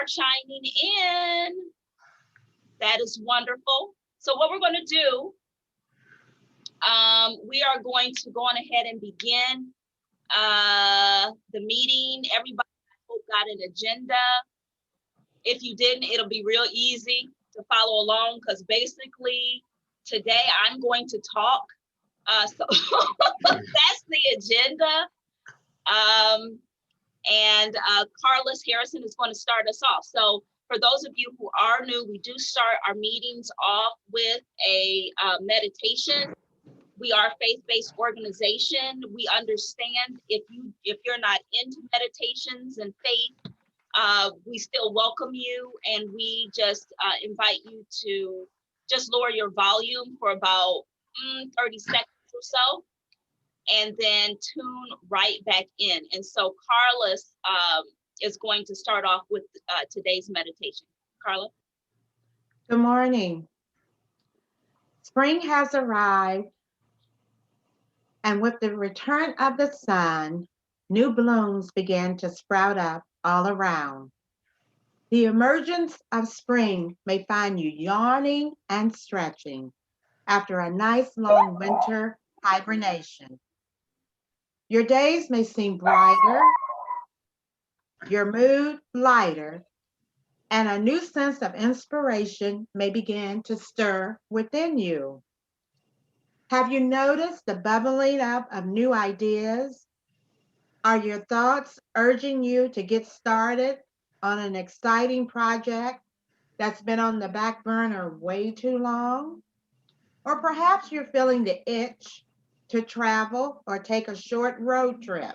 are chiming in. That is wonderful. So what we're going to do, we are going to go on ahead and begin the meeting. Everybody, I hope, got an agenda. If you didn't, it'll be real easy to follow along, because basically today I'm going to talk. So that's the agenda. And Carlos Harrison is going to start us off. So for those of you who are new, we do start our meetings off with a meditation. We are a faith-based organization. We understand if you're not into meditations and faith, we still welcome you, and we just invite you to just lower your volume for about 30 seconds or so, and then tune right back in. And so Carlos is going to start off with today's meditation. Carla? Good morning. Spring has arrived, and with the return of the sun, new blooms began to sprout up all around. The emergence of spring may find you yawning and stretching after a nice long winter hibernation. Your days may seem brighter, your mood lighter, and a new sense of inspiration may begin to stir within you. Have you noticed the bubbling up of new ideas? Are your thoughts urging you to get started on an exciting project that's been on the back burner way too long? Or perhaps you're feeling the itch to travel or take a short road trip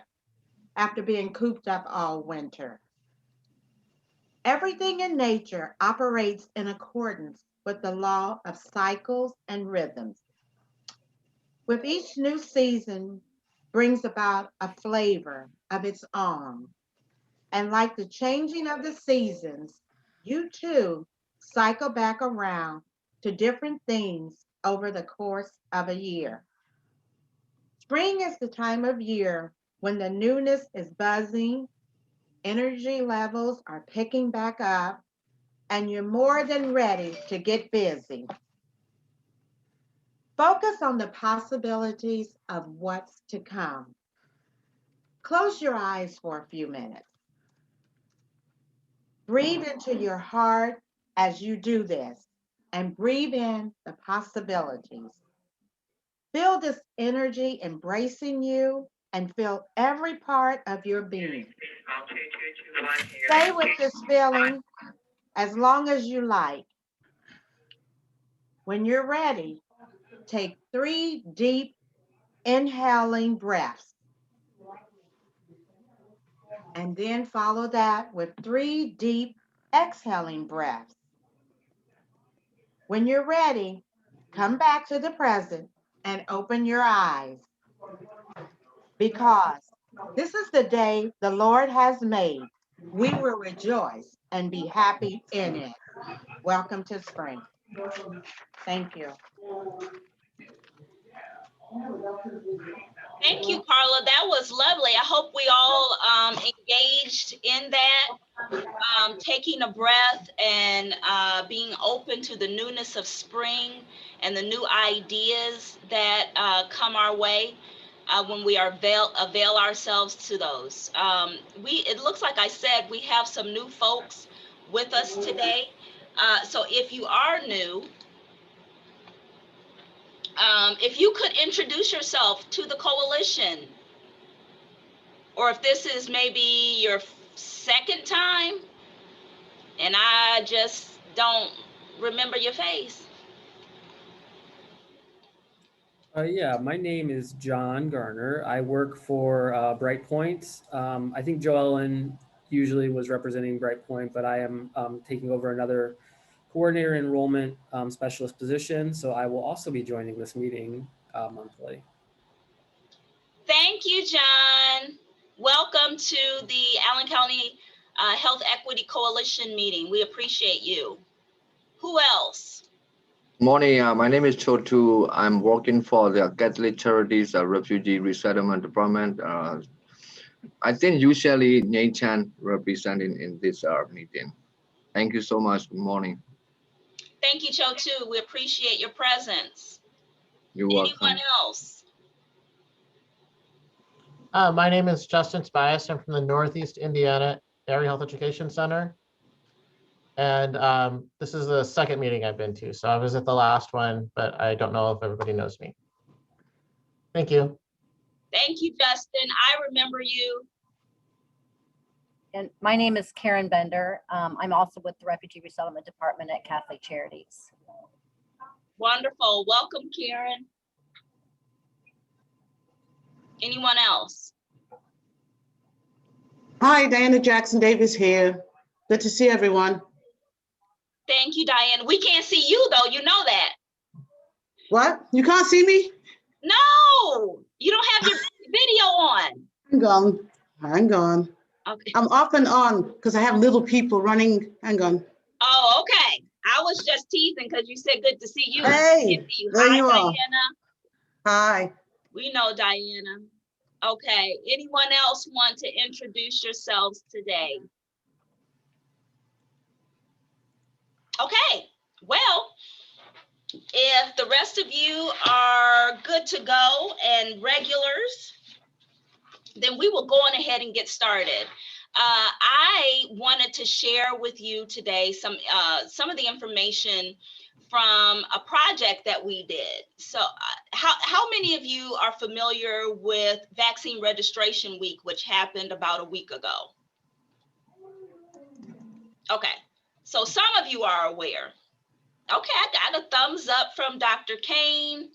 after being cooped up all winter. Everything in nature operates in accordance with the law of cycles and rhythms. With each new season brings about a flavor of its own. And like the changing of the seasons, you too cycle back around to different things over the course of a year. Spring is the time of year when the newness is buzzing, energy levels are picking back up, and you're more than ready to get busy. Focus on the possibilities of what's to come. Close your eyes for a few minutes. Breathe into your heart as you do this, and breathe in the possibilities. Feel this energy embracing you and feel every part of your being. Stay with this feeling as long as you like. When you're ready, take 3 deep inhaling breaths, and then follow that with 3 deep exhaling breaths. When you're ready, come back to the present and open your eyes, because this is the day the Lord has made. We will rejoice and be happy in it. Welcome to spring. Thank you. Thank you, Carla. That was lovely. I hope we all engaged in that, taking a breath and being open to the newness of spring and the new ideas that come our way when we avail ourselves to those. It looks like I said we have some new folks with us today. So if you are new, if you could introduce yourself to the coalition, or if this is maybe your second time and I just don't remember your face. Yeah, my name is John Garner. I work for Brightpoint. I think Joellen usually was representing Brightpoint, but I am taking over another coordinator enrollment specialist position. So I will also be joining this meeting monthly. Thank you, John. Welcome to the Allen County Health Equity Coalition meeting. We appreciate you. Who else? Morning, my name is Chotu. I'm working for the Catholic Charities Refugee Resettlement Department. I think usually Nathan representing in this meeting. Thank you so much. Good morning. Thank you, Cho too. We appreciate your presence. You're Anyone welcome. else? My name is Justin Tobias. I'm from the Northeast Indiana Area Health Education Center. And this is the second meeting I've been to. So I was at the last one, but I don't know if everybody knows me. Thank you. Thank you, Justin. I remember you. And my name is Karen Bender. I'm also with the Refugee Resettlement Department at Catholic Charities. Wonderful. Welcome, Karen. Anyone else? Hi, Diana Jackson Davis here. Good to see everyone. Thank you, Diane. We can't see you though, you know that. What? You can't see me? No, you don't have your video on. Hang on. Hang on. Okay. I'm off and on because I have little people running. Hang on. Oh, okay. I was just teasing because you said good to see you. Hey, Good to see you. there Hi, you are. Diana. Hi. We know Diana. Okay. Anyone else want to introduce yourselves today? Okay. Well, if the rest of you are good to go and regulars, then we will go on ahead and get started. I wanted to share with you today some of the information from a project that we did. So how many of you are familiar with Vaccine Registration Week, which happened about a week ago? Okay, so some of you are aware. Okay, I got a thumbs up from Dr. Kane.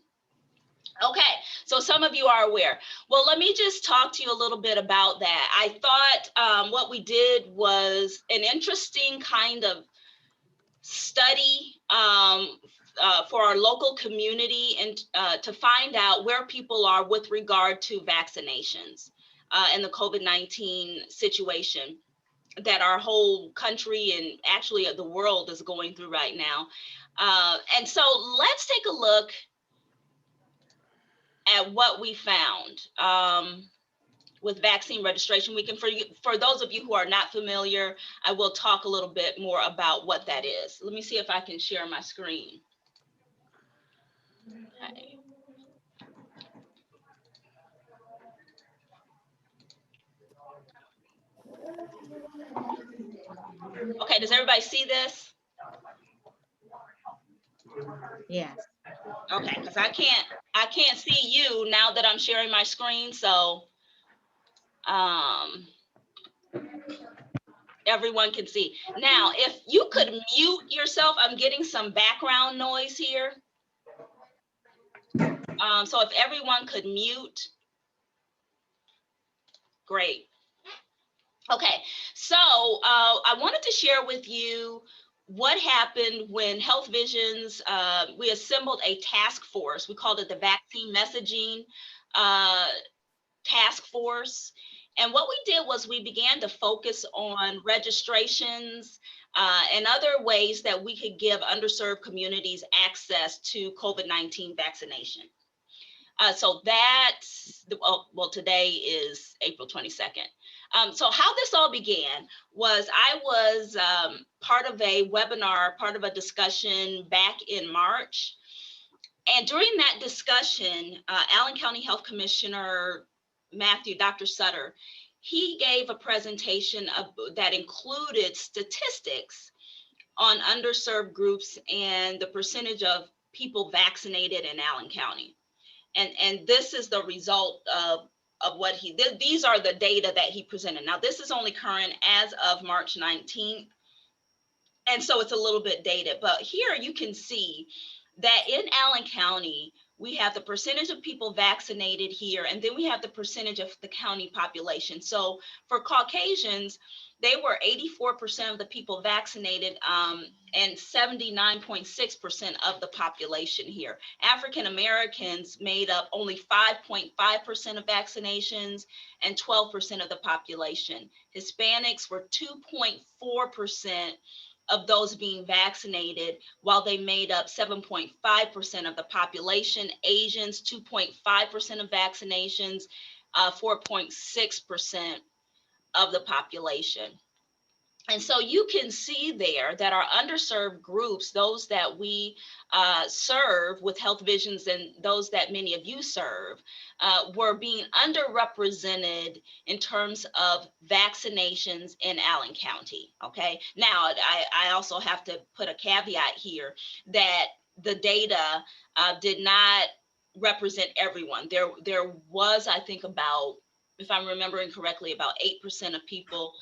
Okay, so some of you are aware. Well, let me just talk to you a little bit about that. I thought what we did was an interesting kind of study for our local community and to find out where people are with regard to vaccinations and the COVID-19 situation that our whole country and actually the world is going through right now. And so let's take a look at what we found with Vaccine Registration Week. And for those of you who are not familiar, I will talk a little bit more about what that is. Let me see if I can share my screen. Okay. Okay, does everybody see this? Yes. Okay, because I can't see you now that I'm sharing my screen, so everyone can see. Now, if you could mute yourself, I'm getting some background noise here. So if everyone could mute, great. Okay, so I wanted to share with you what happened when HealthVisions, we assembled a task force. We called it the Vaccine Messaging Task Force. And what we did was we began to focus on registrations and other ways that we could give underserved communities access to COVID-19 vaccination. So that's, well, today is April 22nd. So how this all began was I was part of a webinar, part of a discussion back in March. And during that discussion, Allen County Health Commissioner Dr. Sutter, he gave a presentation that included statistics on underserved groups and the percentage of people vaccinated in Allen County. And this is the result of what these are the data that he presented. Now, this is only current as of March 19th. And so it's a little bit dated, but here you can see that in Allen County, we have the percentage of people vaccinated here, and then we have the percentage of the county population. So for Caucasians, they were 84% of the people vaccinated and 79.6% of the population here. African Americans made up only 5.5% of vaccinations and 12% of the population. Hispanics were 2.4% of those being vaccinated, while they made up 7.5% of the population. Asians, 2.5% of vaccinations, 4.6% of the population. And so you can see there that our underserved groups, those that we serve with HealthVisions and those that many of you serve, were being underrepresented in terms of vaccinations in Allen County. Okay. Now, I also have to put a caveat here that the data did not represent everyone. There was, I think, about, if I'm remembering correctly, about 8% of people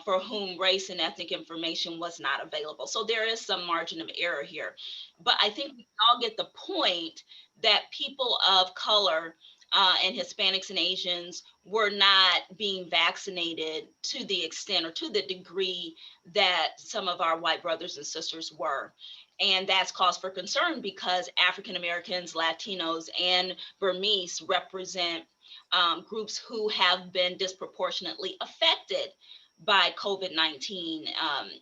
for whom race and ethnic information was not available. So there is some margin of error here. But I think we all get the point that people of color and Hispanics and Asians were not being vaccinated to the extent or to the degree that some of our white brothers and sisters were. And that's cause for concern because African Americans, Latinos, and Burmese represent groups who have been disproportionately affected by COVID-19,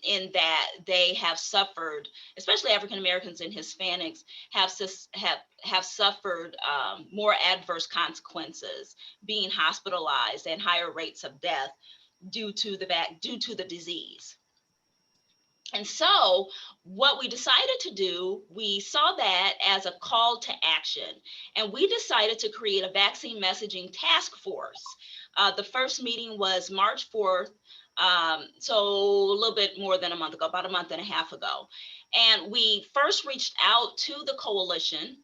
in that they have suffered, especially African Americans and Hispanics, have suffered more adverse consequences, being hospitalized, and higher rates of death due to the disease. And so what we decided to do, we saw that as a call to action, and we decided to create a vaccine messaging task force. The first meeting was March 4th, so a little bit more than a month ago, about a month and a half ago. And we first reached out to the coalition,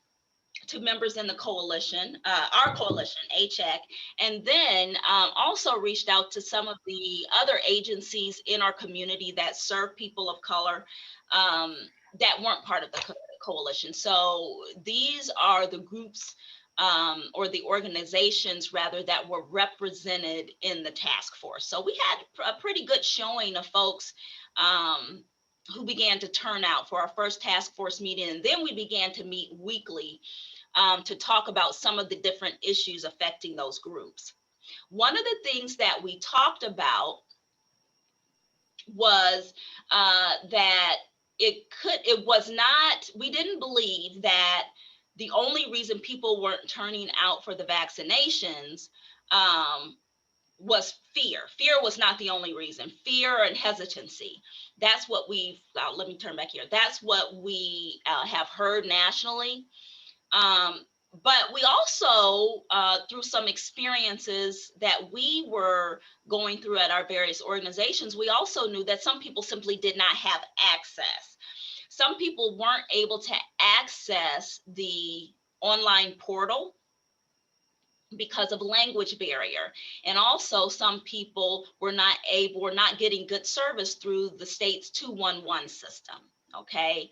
to members in the coalition, our coalition, ACHEC, and then also reached out to some of the other agencies in our community that serve people of color that weren't part of the coalition. So these are the groups or the organizations rather that were represented in the task force. So we had a pretty good showing of folks who began to turn out for our first task force meeting. And then we began to meet weekly to talk about some of the different issues affecting those groups. One of the things that we talked about was that we didn't believe that the only reason people weren't turning out for the vaccinations was fear. Fear was not the only reason. Fear and hesitancy. That's what let me turn back here. That's what we have heard nationally. But we also, through some experiences that we were going through at our various organizations, we also knew that some people simply did not have access. Some people weren't able to access the online portal because of language barrier. And also some people were not getting good service through the state's 211 system, okay?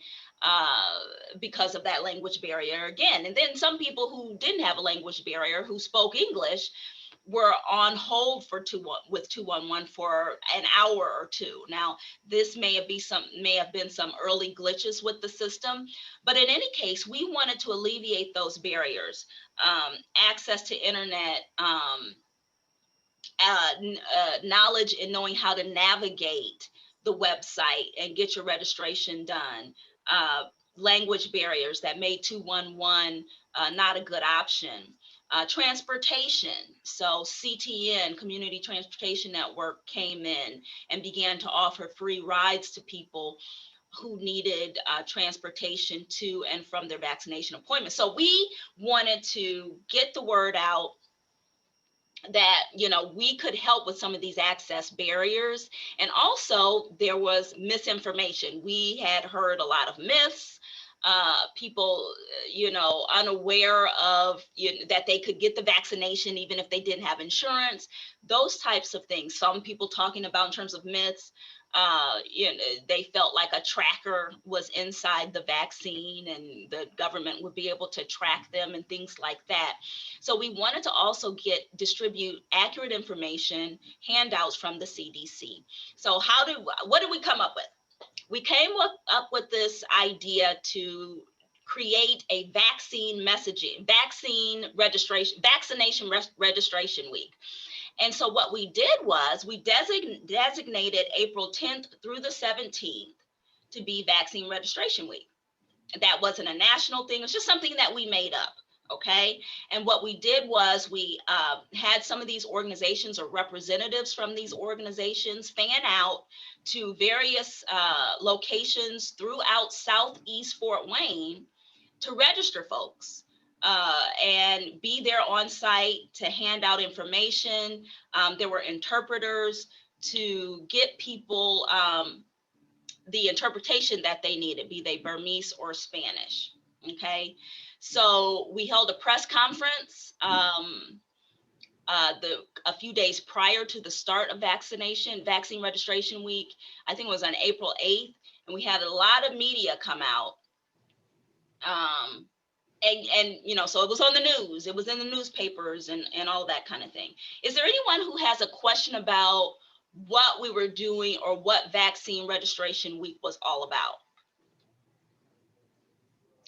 Because of that language barrier again. And then some people who didn't have a language barrier, who spoke English, were on hold with 211 for an hour or two. Now, this may have been some early glitches with the system, but in any case, we wanted to alleviate those barriers. Access to internet, knowledge and knowing how to navigate the website and get your registration done. Language barriers that made 211 not a good option. Transportation. So CTN, Community Transportation Network, came in and began to offer free rides to people who needed transportation to and from their vaccination appointments. So we wanted to get the word out that, we could help with some of these access barriers. And also there was misinformation. We had heard a lot of myths, people, unaware of that they could get the vaccination even if they didn't have insurance, those types of things. Some people talking about in terms of myths, they felt like a tracker was inside the vaccine and the government would be able to track them and things like that. So we wanted to also distribute accurate information, handouts from the CDC. So what did we come up with? We came up with this idea to create a vaccination registration week. And so what we did was we designated April 10th through the 17th to be Vaccine Registration Week. That wasn't a national thing. It's just something that we made up, okay? And what we did was we had some of these organizations or representatives from these organizations fan out to various locations throughout Southeast Fort Wayne to register folks and be there on site to hand out information. There were interpreters to get people the interpretation that they needed, be they Burmese or Spanish. Okay, so we held a press conference a few days prior to the start of vaccine registration week. I think it was on April 8th, and we had a lot of media come out. And you know, so it was on the news, it was in the newspapers and all that kind of thing. Is there anyone who has a question about what we were doing or what vaccine registration week was all about?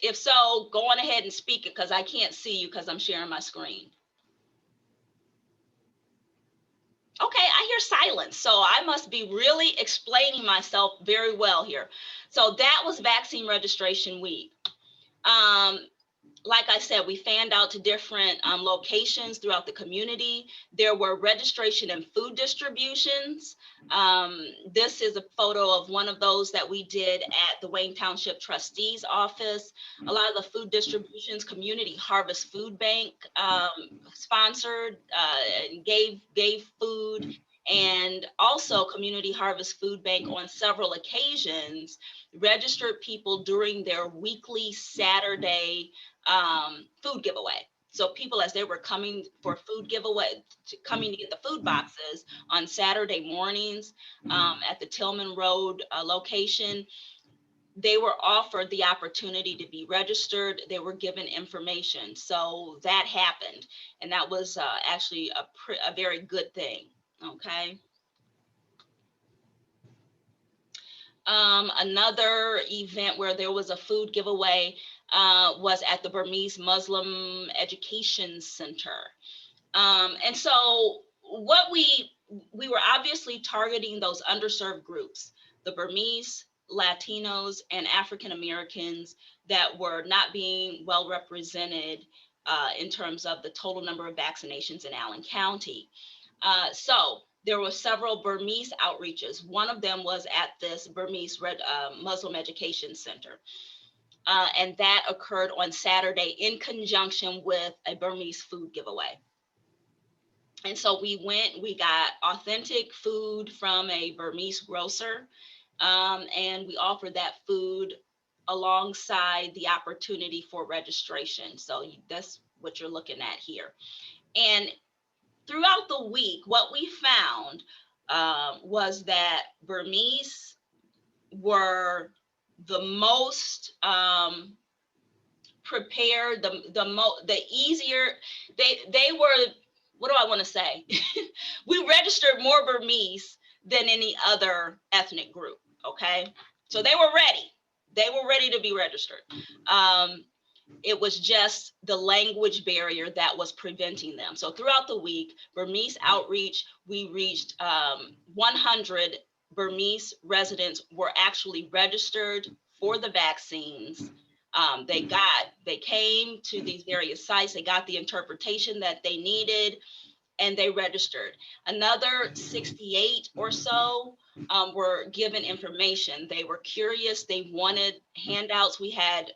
If so, go on ahead and speak it, because I can't see you because I'm sharing my screen. Okay, I hear silence, so I must be really explaining myself very well here. So that was vaccine registration week. Like I said, we fanned out to different locations throughout the community. There were registration and food distributions. This is a photo of one of those that we did at the Wayne Township Trustee's office. A lot of the food distributions, Community Harvest Food Bank sponsored and gave food. And also Community Harvest Food Bank on several occasions registered people during their weekly Saturday food giveaway. So people, as they were coming for food giveaway, coming to get the food boxes on Saturday mornings at the Tillman Road location, they were offered the opportunity to be registered. They were given information. So that happened. And that was actually a very good thing. Okay. Another event where there was a food giveaway was at the Burmese Muslim Education Center. And so what we were obviously targeting those underserved groups, the Burmese, Latinos, and African Americans that were not being well represented in terms of the total number of vaccinations in Allen County. So there were several Burmese outreaches. One of them was at this Burmese Muslim Education Center. And that occurred on Saturday in conjunction with a Burmese food giveaway. And so we got authentic food from a Burmese grocer, and we offered that food alongside the opportunity for registration. So that's what you're looking at here. And throughout the week, what we found was that Burmese were the most prepared, the easier. They were, what do I want to say? We registered more Burmese than any other ethnic group. Okay, so they were ready. They were ready to be registered. It was just the language barrier that was preventing them. So throughout the week, Burmese outreach, we reached 100 Burmese residents were actually registered for the vaccines. They came to these various sites, they got the interpretation that they needed, and they registered. Another 68 or so were given information. They were curious, they wanted handouts. We had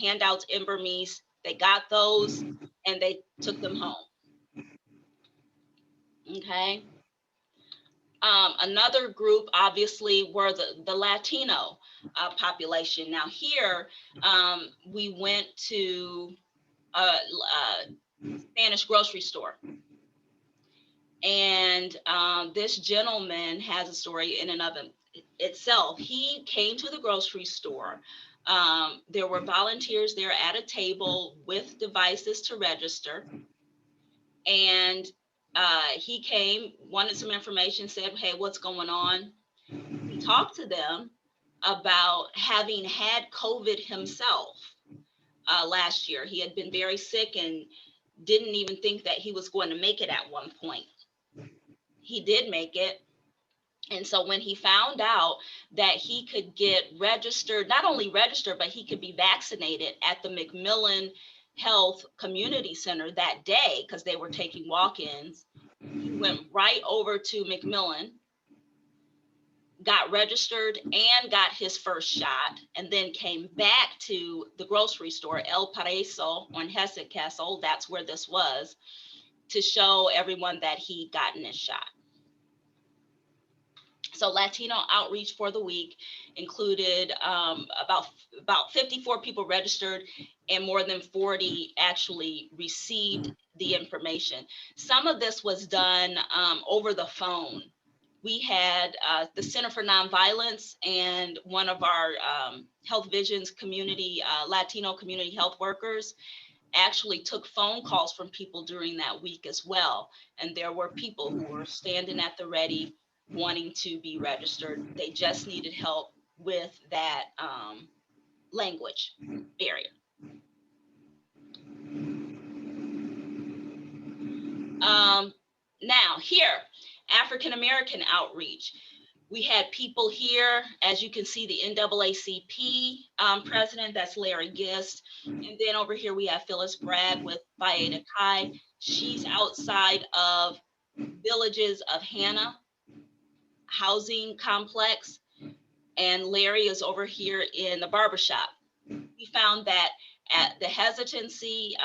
handouts in Burmese. They got those and they took them home. Okay. Another group obviously were the Latino population. Now here, we went to a Spanish grocery store. And this gentleman has a story in and of itself. He came to the grocery store. There were volunteers there at a table with devices to register. And he came, wanted some information, said, hey, what's going on? We talked to them about having had COVID himself last year. He had been very sick and didn't even think that he was going to make it at one point. He did make it. And so when he found out that he could get registered, not only registered, but he could be vaccinated at the McMillan Health Community Center that day, because they were taking walk-ins, he went right over to McMillan, got registered and got his first shot, and then came back to the grocery store, El Paraiso on HealthVisions Castle, that's where this was, to show everyone that he'd gotten his shot. So Latino outreach for the week included about 54 people registered, and more than 40 actually received the information. Some of this was done over the phone. We had the Center for Nonviolence and one of our HealthVisions community, Latino community health workers actually took phone calls from people during that week as well. And there were people who were standing at the ready wanting to be registered. They just needed help with that language barrier. Now here, African American outreach. We had people here, as you can see, the NAACP president, that's Larry Gist. And then over here we have Phyllis Bragg with Phi Eta Chi. She's outside of Villages of Hannah housing complex. And Larry is over here in the barbershop. We found that at the hesitancy,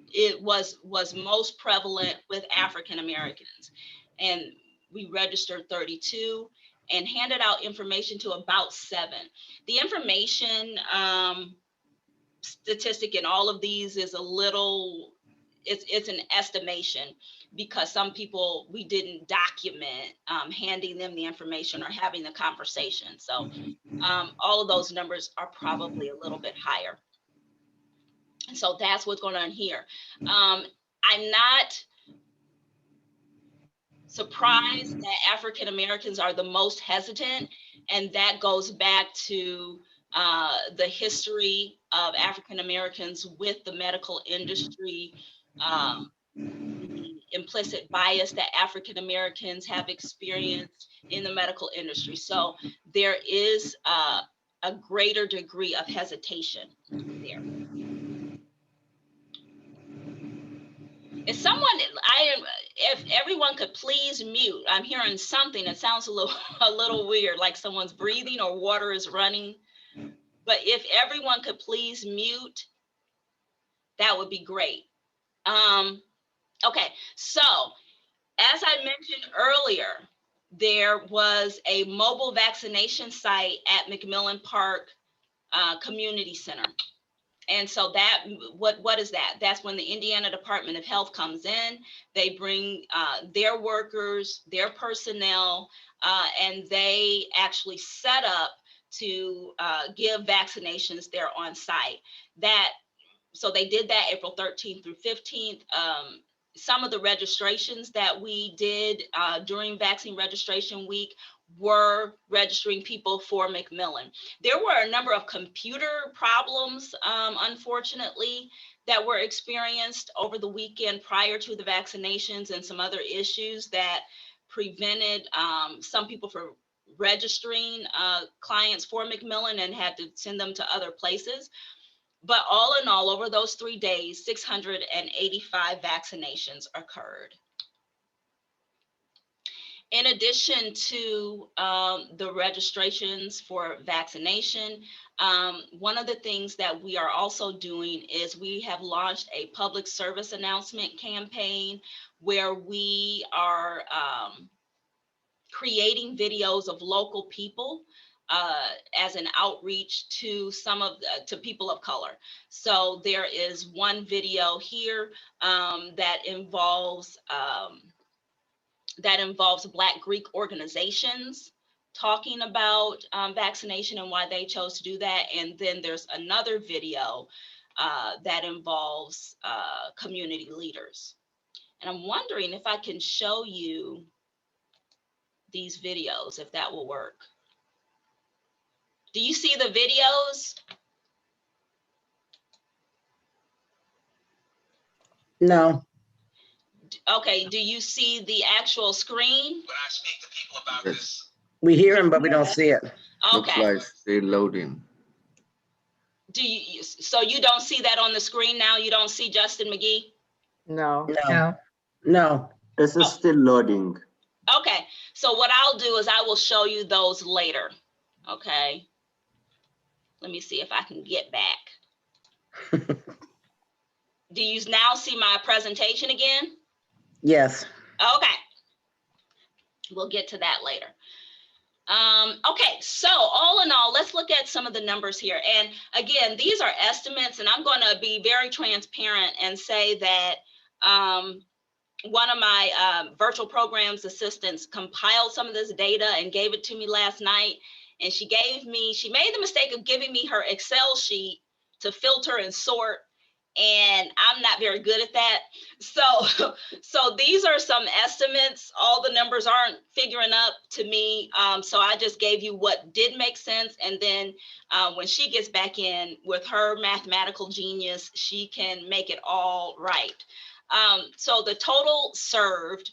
it was most prevalent with African Americans. And we registered 32 and handed out information to about 7. The information statistic in all of these is a little, it's an estimation, because some people we didn't document handing them the information or having the conversation. So all of those numbers are probably a little bit higher. And so that's what's going on here. I'm not surprised that African Americans are the most hesitant, and that goes back to the history of African Americans with the medical industry, the implicit bias that African Americans have experienced in the medical industry. So there is a greater degree of hesitation there. If everyone could please mute. I'm hearing something that sounds a little weird, like someone's breathing or water is running. But if everyone could please mute, that would be great. Okay, so as I mentioned earlier, there was a mobile vaccination site at McMillan Park Community Center. And so that, what is that? That's when the Indiana Department of Health comes in. They bring their workers, their personnel, and they actually set up to give vaccinations there on site. So they did that April 13th through 15th. Some of the registrations that we did during Vaccine Registration Week were registering people for McMillan. There were a number of computer problems, unfortunately, that were experienced over the weekend prior to the vaccinations, and some other issues that prevented some people from registering clients for McMillan and had to send them to other places. But all in all, over those 3 days, 685 vaccinations occurred. In addition to the registrations for vaccination, one of the things that we are also doing is we have launched a public service announcement campaign where we are creating videos of local people as an outreach to to people of color. So there is one video here that involves Black Greek organizations talking about vaccination and why they chose to do that. And then there's another video that involves community leaders. And I'm wondering if I can show you these videos, if that will work. Do you see the videos? No. Okay, do you see the actual screen? When I speak to people about this, We hear him, but we don't see it. Looks Okay, like still loading. so you don't see that on the screen now? You don't see Justin McGee? No. No. No. This is still loading. Okay, so what I'll do is I will show you those later. Okay. Let me see if I can get back. Do you now see my presentation again? Yes. Okay. We'll get to that later. Okay, so all in all, let's look at some of the numbers here. And again, these are estimates, and I'm going to be very transparent and say that one of my virtual programs assistants compiled some of this data and gave it to me last night. And she made the mistake of giving me her Excel sheet to filter and sort. And I'm not very good at that. So these are some estimates. All the numbers aren't figuring up to me. So I just gave you what did make sense. And then when she gets back in with her mathematical genius, she can make it all right. So the total served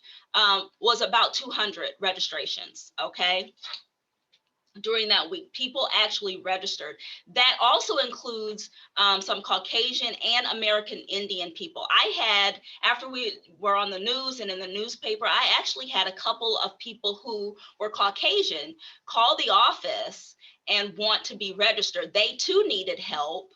was about 200 registrations, okay? During that week, people actually registered. That also includes some Caucasian and American Indian people. After we were on the news and in the newspaper, I actually had a couple of people who were Caucasian call the office and want to be registered. They too needed help.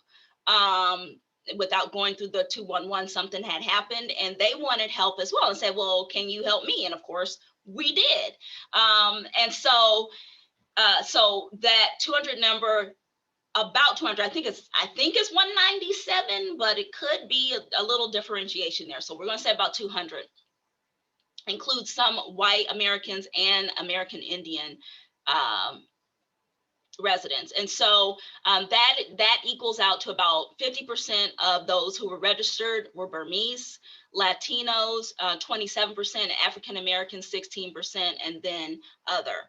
Without going through the 211, something had happened and they wanted help as well and said, well, can you help me? And of course we did. And so that 200 number, about 200, I think it's 197, but it could be a little differentiation there. So we're going to say about 200. Includes some white Americans and American Indian residents. And so that equals out to about 50% of those who were registered were Burmese, Latinos, 27%, African Americans, 16%, and then other.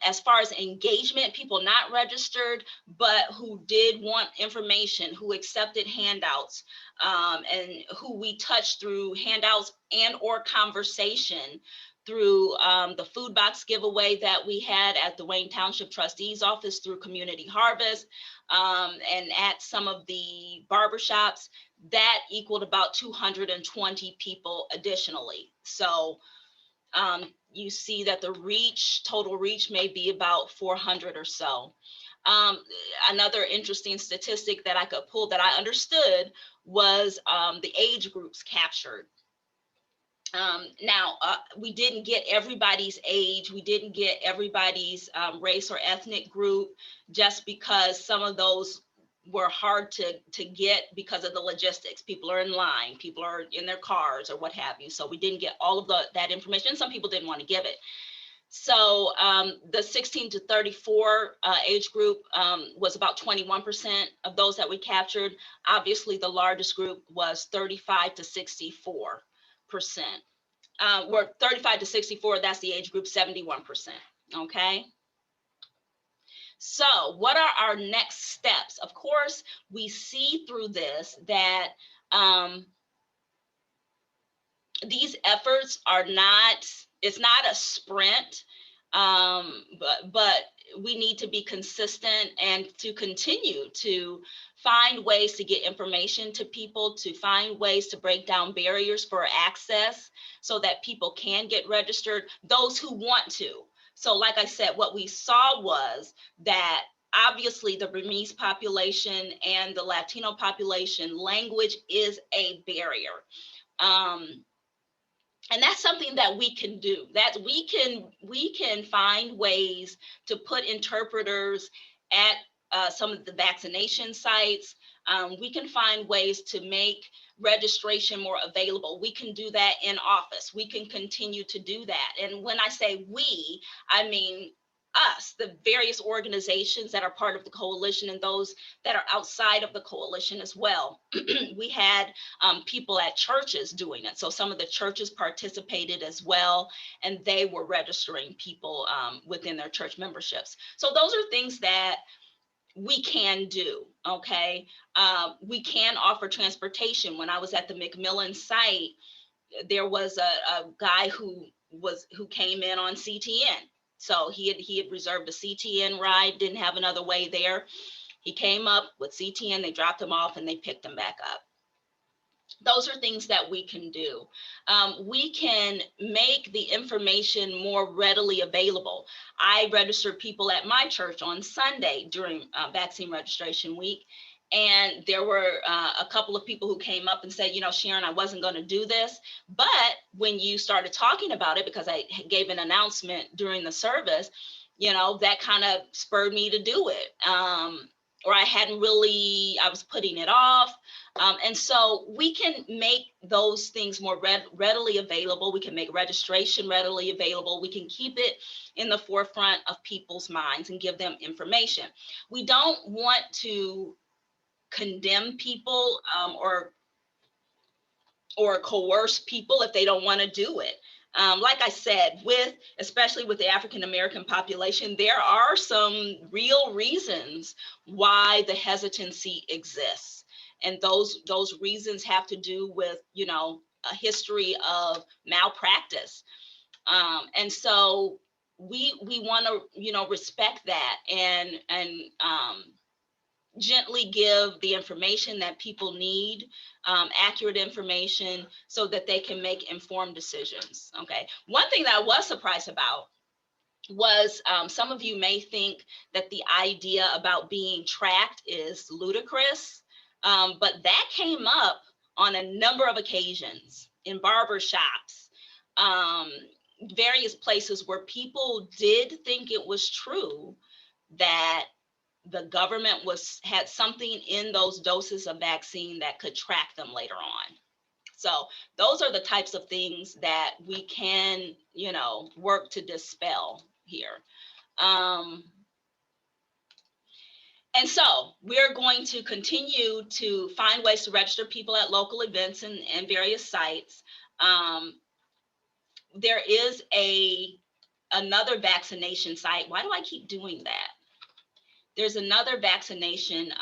As far as engagement, people not registered, but who did want information, who accepted handouts, and who we touched through handouts and or conversation through the food box giveaway that we had at the Wayne Township Trustee's office, through Community Harvest, and at some of the barbershops, that equaled about 220 people additionally. So you see that the total reach may be about 400 or so. Another interesting statistic that I could pull that I understood was the age groups captured. Now, we didn't get everybody's age. We didn't get everybody's race or ethnic group, just because some of those were hard to get because of the logistics. People are in line, people are in their cars or what have you. So we didn't get all of that information. Some people didn't want to give it. So the 16 to 34 age group was about 21% of those that we captured. Obviously, the largest group was 35 to 64%. We're 35 to 64, that's the age group, 71%, okay? So what are our next steps? Of course, we see through this that these efforts are it's not a sprint, but we need to be consistent and to continue to find ways to get information to people, to find ways to break down barriers for access so that people can get registered, those who want to. So like I said, what we saw was that obviously the Burmese population and the Latino population, language is a barrier. And that's something that we can do, that we can find ways to put interpreters at some of the vaccination sites. We can find ways to make registration more available. We can do that in office. We can continue to do that. And when I say we, I mean us, the various organizations that are part of the coalition and those that are outside of the coalition as well. We had people at churches doing it. So some of the churches participated as well, and they were registering people within their church memberships. So those are things that we can do, okay? We can offer transportation. When I was at the McMillan site, there was a guy who came in on CTN. So he had reserved a CTN ride, didn't have another way there. He came up with CTN, they dropped him off and they picked him back up. those are things that we can do. We can make the information more readily available. I registered people at my church on Sunday during vaccine registration week. And there were a couple of people who came up and said, you know, Sharon, I wasn't going to do this. But when you started talking about it, because I gave an announcement during the service, you know, that kind of spurred me to do it. Or I was putting it off. And so we can make those things more readily available. We can make registration readily available. We can keep it in the forefront of people's minds and give them information. We don't want to condemn people or coerce people if they don't want to do it. Like I said, especially with the African American population, there are some real reasons why the hesitancy exists. And those reasons have to do with, you know, a history of malpractice. And so we want to, you know, respect that and gently give the information that people need, accurate information, so that they can make informed decisions. Okay. One thing that I was surprised about was some of you may think that the idea about being tracked is ludicrous, but that came up on a number of occasions in barber shops, various places where people did think it was true that the government had something in those doses of vaccine that could track them later on. So those are the types of things that we can, you know, work to dispel here. And so we're going to continue to find ways to register people at local events and various sites. There is another vaccination site. Why do I keep doing that? There's another vaccination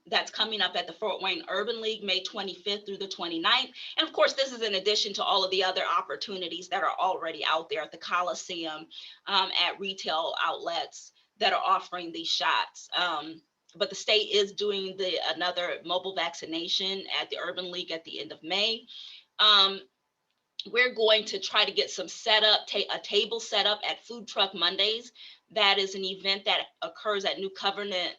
that's coming up at the Fort Wayne Urban League, May 25th through the 29th. And of course, this is in addition to all of the other opportunities that are already out there at the Coliseum, at retail outlets that are offering these shots. But the state is doing another mobile vaccination at the Urban League at the end of May. We're going to try to get some a table set up at Food Truck Mondays. That is an event that occurs at New Covenant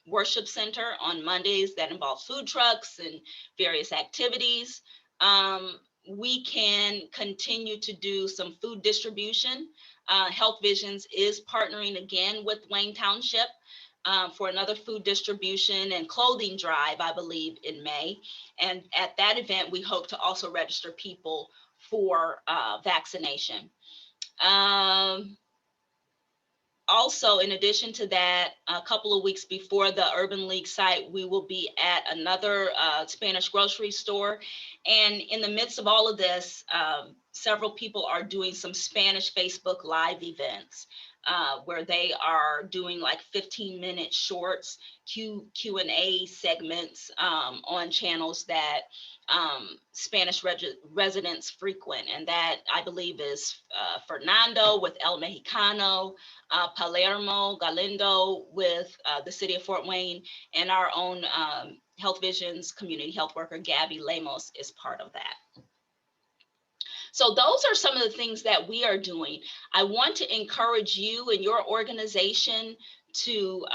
Worship Center on Mondays that involves food trucks and various activities. We can continue to do some food distribution. HealthVisions is partnering again with Wayne Township for another food distribution and clothing drive, I believe, in May. And at that event, we hope to also register people for vaccination. Also, in addition to that, a couple of weeks before the Urban League site, we will be at another Spanish grocery store. And in the midst of all of this, several people are doing some Spanish Facebook Live events where they are doing like 15-minute shorts, Q&A segments on channels that Spanish residents frequent. And that, I believe, is Fernando with El Mexicano, Palermo Galindo with the city of Fort Wayne, and our own HealthVisions community health worker, Gabby Lemos, is part of that. So those are some of the things that we are doing. I want to encourage you and your organization to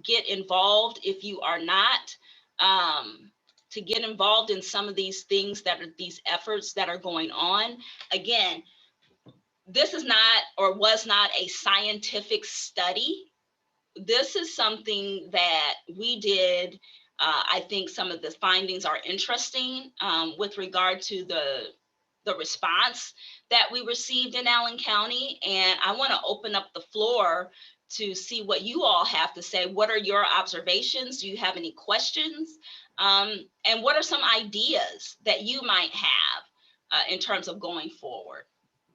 get involved if you are not, to get involved in some of these things that are these efforts that are going on. Again, this is not or was not a scientific study. This is something that we did. I think some of the findings are interesting with regard to the response that we received in Allen County. And I want to open up the floor to see what you all have to say. What are your observations? Do you have any questions? And what are some ideas that you might have in terms of going forward?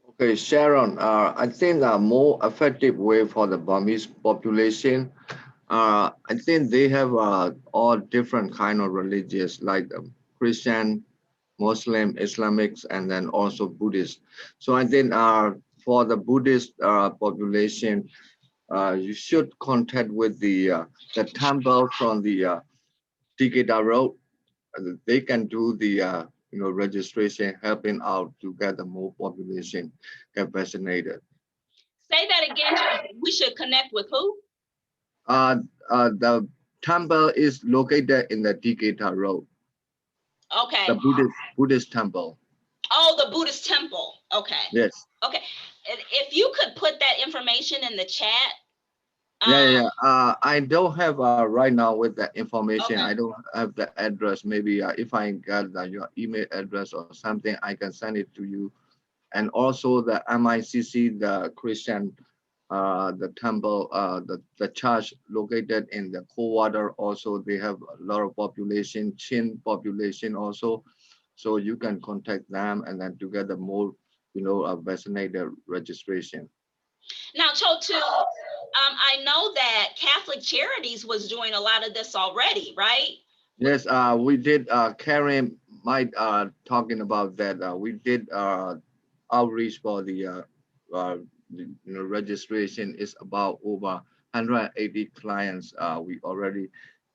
Okay, Sharon, I think a more effective way for the Burmese population, I think they have all different kind of religions like Christian, Muslim, Islamics, and then also Buddhist. So I think for the Buddhist population, you should contact with the temple from the Tikeda Road. they can do the registration, helping out to get the more population get vaccinated. Say that again. We should connect with who? The temple is located in the Decatur Road, Okay. the Buddhist temple. Oh, the Buddhist temple. Okay. Yes. Okay. And if you could put that information in the chat. Yeah. I don't have right now with the information. Okay. I don't have the address. Maybe if I get your email address or something, I can send it to you. And also the MICC, the Christian, the temple, the church located in the Coldwater. Also, they have a lot of population, Chin population also. So you can contact them and then to get the more, vaccinated registration. Now, Cho-Tu, I know that Catholic Charities was doing a lot of this already, right? Yes, we did. Karen might talking about that. We did outreach for the registration. Is about over 180 clients. We already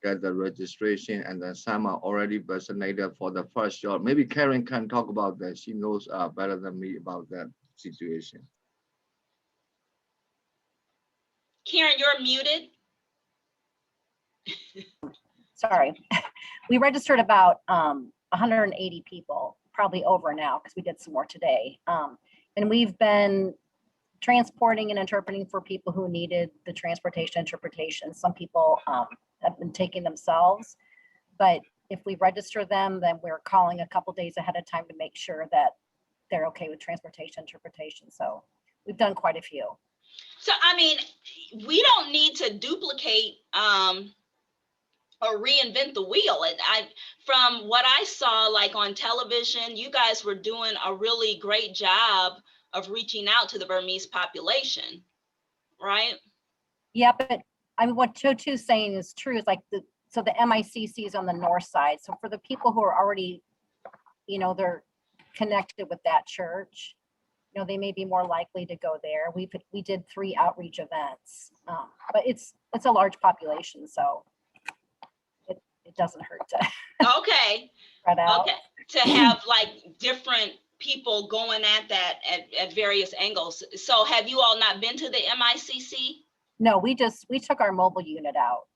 got the registration, and then some are already vaccinated for the first shot. Maybe Karen can talk about that. She knows better than me about that situation. Karen, you're muted. Sorry. We registered about 180 people, probably over now because we did some more today. And we've been transporting and interpreting for people who needed the transportation interpretation. Some people have been taking themselves, but if we register them, then we're calling a couple days ahead of time to make sure that they're okay with transportation interpretation. So we've done quite a few. So, I mean, we don't need to duplicate or reinvent the wheel. And from what I saw, like on television, you guys were doing a really great job of reaching out to the Burmese population, right? Yeah, but I mean, what Cho-Tu's saying is true. Is like the MICC is on the north side. So for the people who are already, they're connected with that church, they may be more likely to go there. We did 3 outreach events, but it's a large population, so it doesn't hurt to Okay. spread out. Okay. To have like different people going at that at various angles. So have you all not been to the MICC? No, we took our mobile unit out.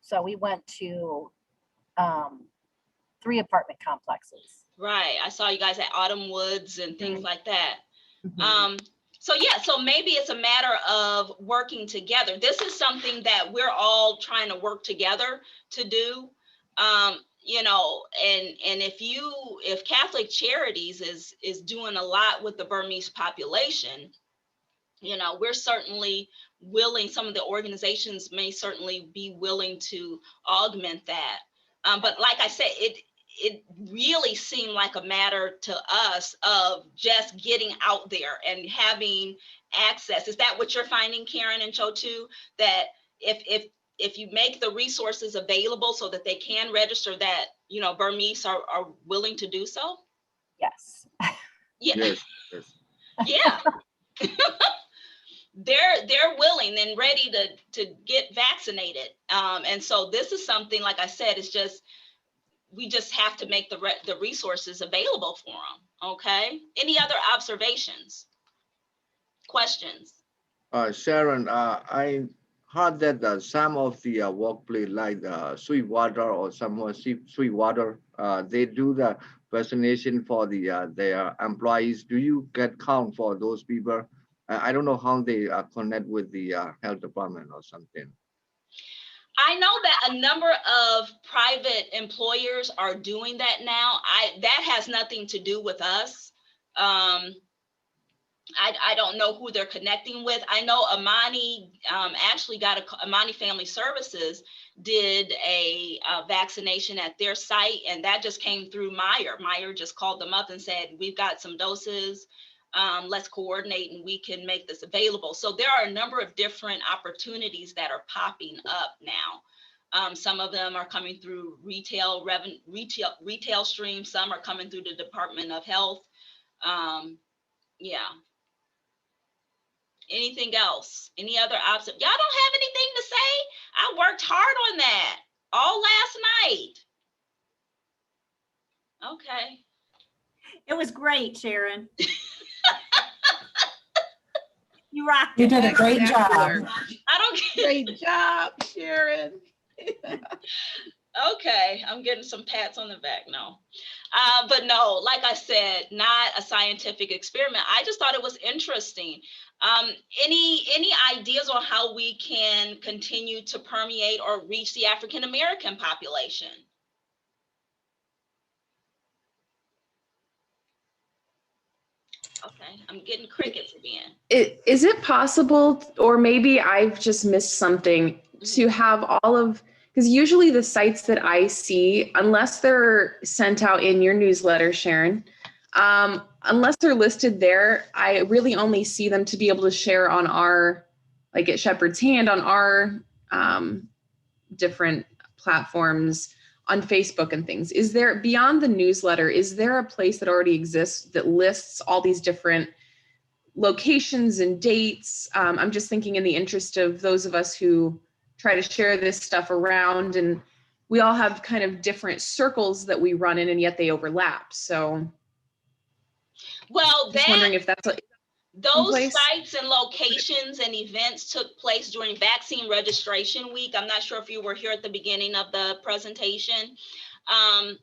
So we went to 3 apartment complexes. Right. I saw you guys at Autumn Woods and things like that. Mm-hmm. So maybe it's a matter of working together. This is something that we're all trying to work together to do. And if Catholic Charities is doing a lot with the Burmese population, we're certainly willing, some of the organizations may certainly be willing to augment that. But like I said, it really seemed like a matter to us of just getting out there and having access. Is that what you're finding, Karen and Cho-Tu, that if you make the resources available so that they can register, that Burmese are willing to do so? Yes. Yeah. Yes. Yeah. They're willing and ready to get vaccinated. And so this is something, like I said, it's just, we just have to make the resources available for them. Okay. Any other observations, questions? Sharon, I heard that some of the workplace like Sweetwater or somewhere Sweetwater, they do the vaccination for their employees. Do you get count for those people? I don't know how they connect with the health department or something. I know that a number of private employers are doing that now. That has nothing to do with us. I don't know who they're connecting with. I know Amani actually Amani Family Services did a vaccination at their site, and that just came through Meyer. Meyer just called them up and said, we've got some doses. Let's coordinate and we can make this available. So there are a number of different opportunities that are popping up now. Some of them are coming through retail stream. Some are coming through the Department of Health. Yeah. Anything else? Any other option? Y'all don't have anything to say? I worked hard on that all last night. Okay. It was great, Sharon. You rocked You it. did a great job. I don't get Great job, Sharon. Okay, I'm getting some pats on the back now. But no, like I said, not a scientific experiment. I just thought it was interesting. Any ideas on how we can continue to permeate or reach the African American population? Okay, I'm getting crickets again. Is it possible, or maybe I've just missed something, to have all of, because usually the sites that I see, unless they're sent out in your newsletter, Sharon, unless they're listed there, I really only see them to be able to share on our, like at Shepherd's Hand, on our different platforms on Facebook and things. Is there, beyond the newsletter, is there a place that already exists that lists all these different locations and dates? I'm just thinking in the interest of those of us who try to share this stuff around, and we all have kind of different circles that we run in, and yet they overlap. So Well, just wondering if that's those place? sites and locations and events took place during Vaccine Registration Week. I'm not sure if you were here at the beginning of the presentation. I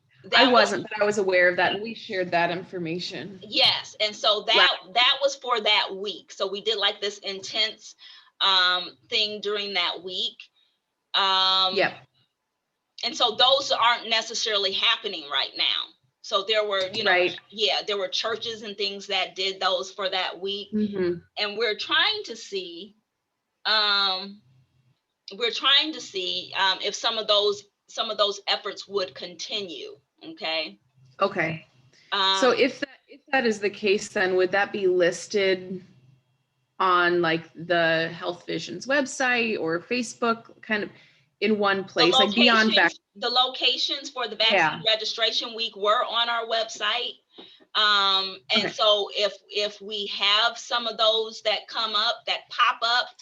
wasn't, but I was aware of that, and we shared that information. Yes, and so that was for that week. So we did like this intense thing during that week. Yep. And so those aren't necessarily happening right now. So there were, you know, Right. yeah, there were churches and things that did those for that week. Mm-hmm. And we're trying to see if some of those efforts would continue. Okay. Okay. So if that is the case, then would that be listed on like the HealthVisions website or Facebook, kind of in one place, like beyond vaccine? The locations for the Vaccine Registration Week were on our website. And Okay. so if we have some of those that come up, that pop up,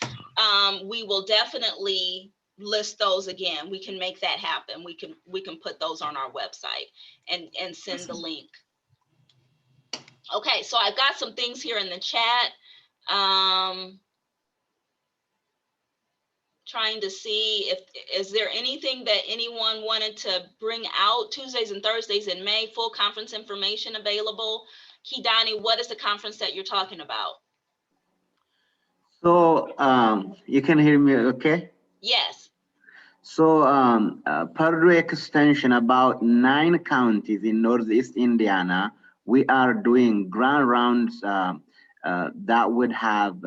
we will definitely list those again. We can make that happen. We can put those on our website and send the link. Okay, so I've got some things here in the chat. Trying to see is there anything that anyone wanted to bring out. Tuesdays and Thursdays in May, full conference information available. Kidani, what is the conference that you're talking about? So you can hear me okay? Yes. So Purdue Extension, about 9 counties in Northeast Indiana, we are doing grand rounds that would have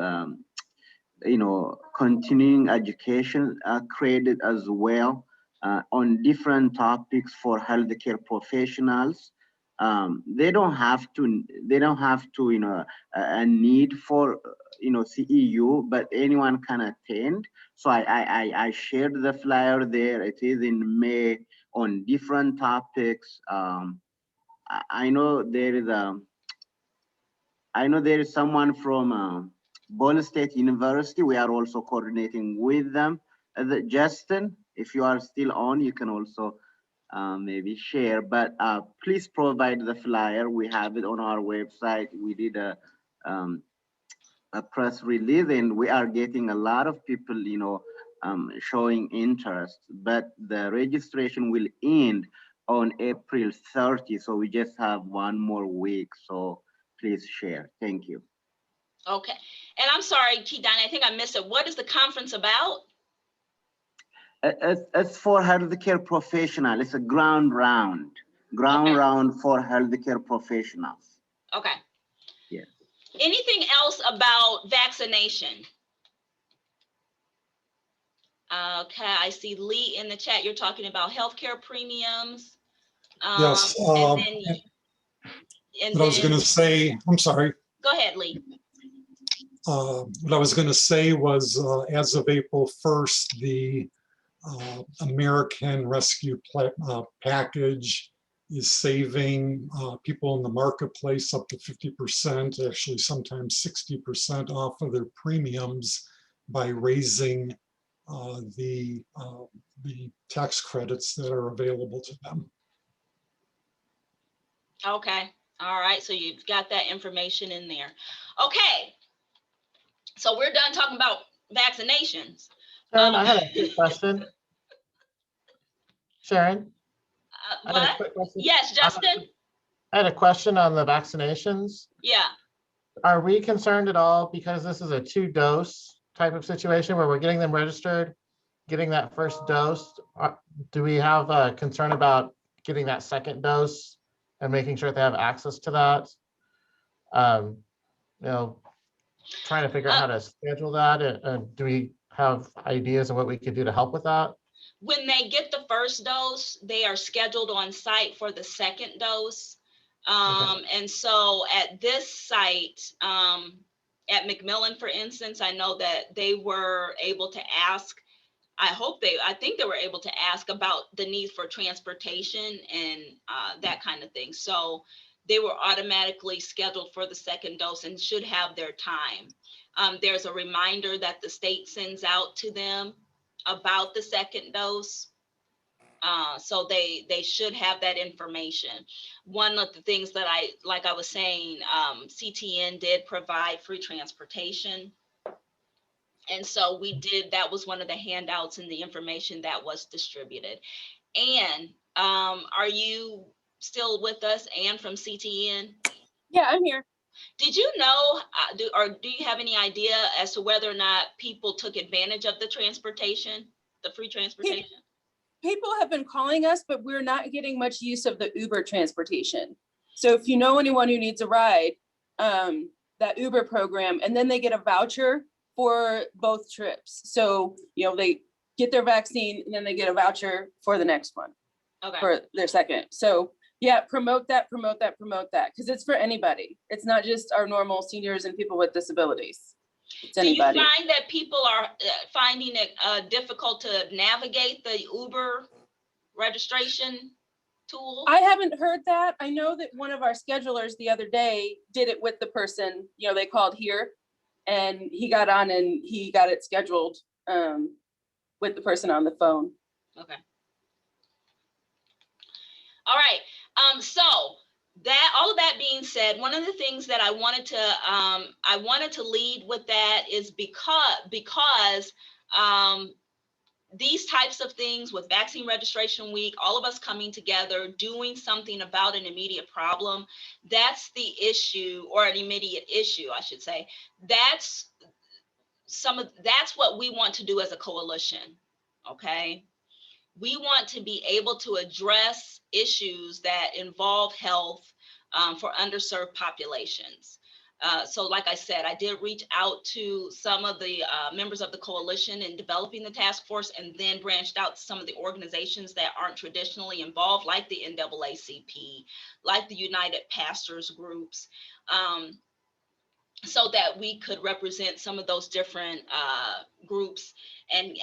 continuing education credit as well on different topics for healthcare professionals. They don't have to a need for CEU, but anyone can attend. So I shared the flyer there. It is in May on different topics. I know there is someone from Ball State University. We are also coordinating with them. Justin, if you are still on, you can also maybe share, but please provide the flyer. We have it on our website. We did a press release, and we are getting a lot of people, showing interest, but the registration will end on April 30. So we just have one more week. So please share. Thank you. Okay. And I'm sorry, Kidani, I think I missed it. What is the conference about? It's for healthcare professionals. It's a ground round for healthcare professionals. Okay. Yes. Anything else about vaccination? Okay, I see Lee in the chat. You're talking about healthcare premiums. Yes. And what I was going to say, I'm sorry. Go ahead, Lee. What I was going to say was, as of April 1st, the American Rescue Package is saving people in the marketplace up to 50%, actually sometimes 60% off of their premiums by raising the tax credits that are available to them. Okay, all right, so you've got that information in there. Okay, so we're done talking about vaccinations. Sharon, I had a quick question. Sharon, I had a What? quick question. Yes, Justin? I had a question on the vaccinations. Yeah. Are we concerned at all because this is a 2-dose type of situation where we're getting them registered, getting that first dose? Do we have a concern about getting that second dose and making sure they have access to that? You know, trying to figure out how to schedule that. Do we have ideas of what we could do to help with that? When they get the first dose, they are scheduled on site for the second dose. And so at this site, at McMillan, for instance, I know that they were able to ask, I think they were able to ask about the need for transportation and that kind of thing. So they were automatically scheduled for the second dose and should have their time. There's a reminder that the state sends out to them about the second dose. So they should have that information. One of the things that like I was saying, CTN did provide free transportation. And so that was one of the handouts and the information that was distributed. And are you still with us, Ann from CTN? Yeah, I'm here. Did you know, do you have any idea as to whether or not people took advantage of the transportation, the free transportation? People have been calling us, but we're not getting much use of the Uber transportation. So if you know anyone who needs a ride, that Uber program, and then they get a voucher for both trips. So, they get their vaccine and then they get a voucher for the next one, for their second. So yeah, promote that, because it's for anybody. It's not just our normal seniors and people with disabilities. It's anybody. Do you find that people are finding it difficult to navigate the Uber registration tool? I haven't heard that. I know that one of our schedulers the other day did it with the person, they called here and he got on and he got it scheduled with the person on the phone. Okay. All right. So all of that being said, one of the things that I wanted to lead with that is because these types of things with Vaccine Registration Week, all of us coming together, doing something about an immediate problem, that's the issue, or an immediate issue, I should say. That's what we want to do as a coalition, okay? We want to be able to address issues that involve health for underserved populations. So like I said, I did reach out to some of the members of the coalition in developing the task force, and then branched out to some of the organizations that aren't traditionally involved, like the NAACP, like the United Pastors Groups, so that we could represent some of those different groups and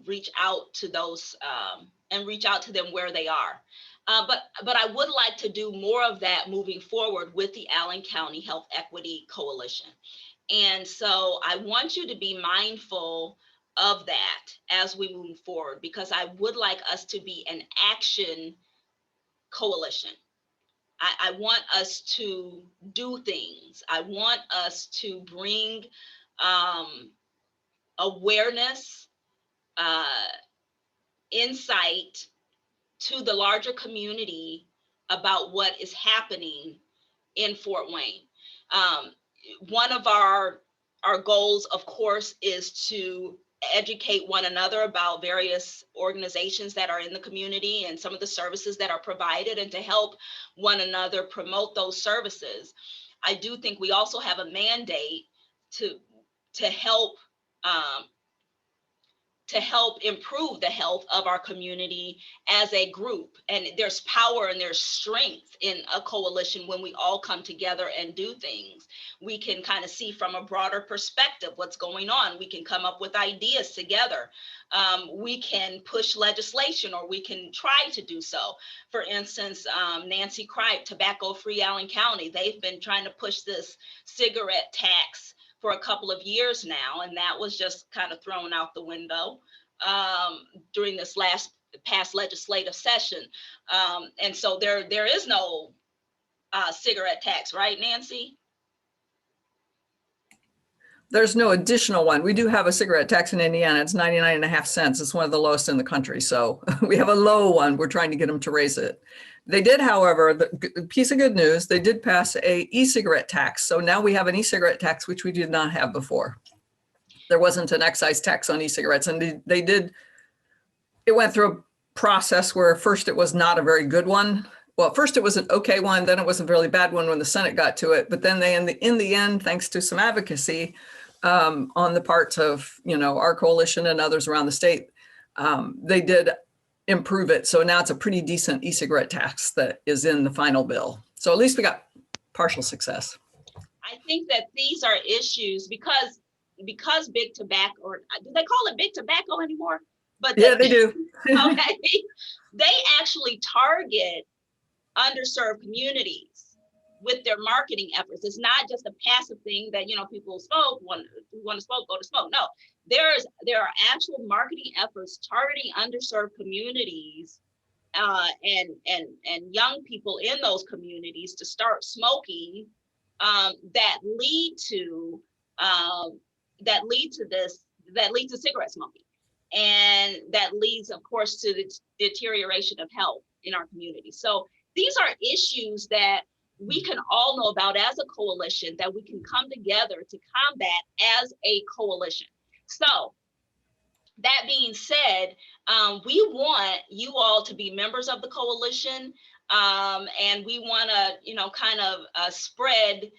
reach out to those and reach out to them where they are. But I would like to do more of that moving forward with the Allen County Health Equity Coalition. And so I want you to be mindful of that as we move forward, because I would like us to be an action coalition. I want us to do things. I want us to bring awareness, insight to the larger community about what is happening in Fort Wayne. One of our goals, of course, is to educate one another about various organizations that are in the community and some of the services that are provided, and to help one another promote those services. I do think we also have a mandate to help improve the health of our community as a group. And there's power and there's strength in a coalition when we all come together and do things. We can kind of see from a broader perspective what's going on. We can come up with ideas together. We can push legislation, or we can try to do so. For instance, Nancy Kripe, Tobacco Free Allen County, they've been trying to push this cigarette tax for a couple of years now, and that was just kind of thrown out the window during this past legislative session. And so there is no cigarette tax, right, Nancy? There's no additional one. We do have a cigarette tax in Indiana. It's 99.5 cents. It's one of the lowest in the country. So we have a low one. We're trying to get them to raise it. They did, however, the piece of good news, they did pass a e-cigarette tax. So now we have an e-cigarette tax, which we did not have before. There wasn't an excise tax on e-cigarettes, and they did, it went through a process where first it was not a very good one. Well, first it was an okay one, then it was a really bad one when the Senate got to it. But then they, in the end, thanks to some advocacy on the parts of, you know, our coalition and others around the state, they did improve it. So now it's a pretty decent e-cigarette tax that is in the final bill. So at least we got partial success. I think that these are issues because big tobacco, or do they call it big tobacco anymore? But yeah, they do. Okay, they actually target underserved communities with their marketing efforts. It's not just a passive thing that, you know, people smoke, want to smoke, go to smoke. No, there are actual marketing efforts targeting underserved communities and young people in those communities to start smoking that lead to cigarette smoking. And that leads, of course, to the deterioration of health in our community. So these are issues that we can all know about as a coalition, that we can come together to combat as a coalition. So that being said, we want you all to be members of the coalition, and we want to, you know, kind of spread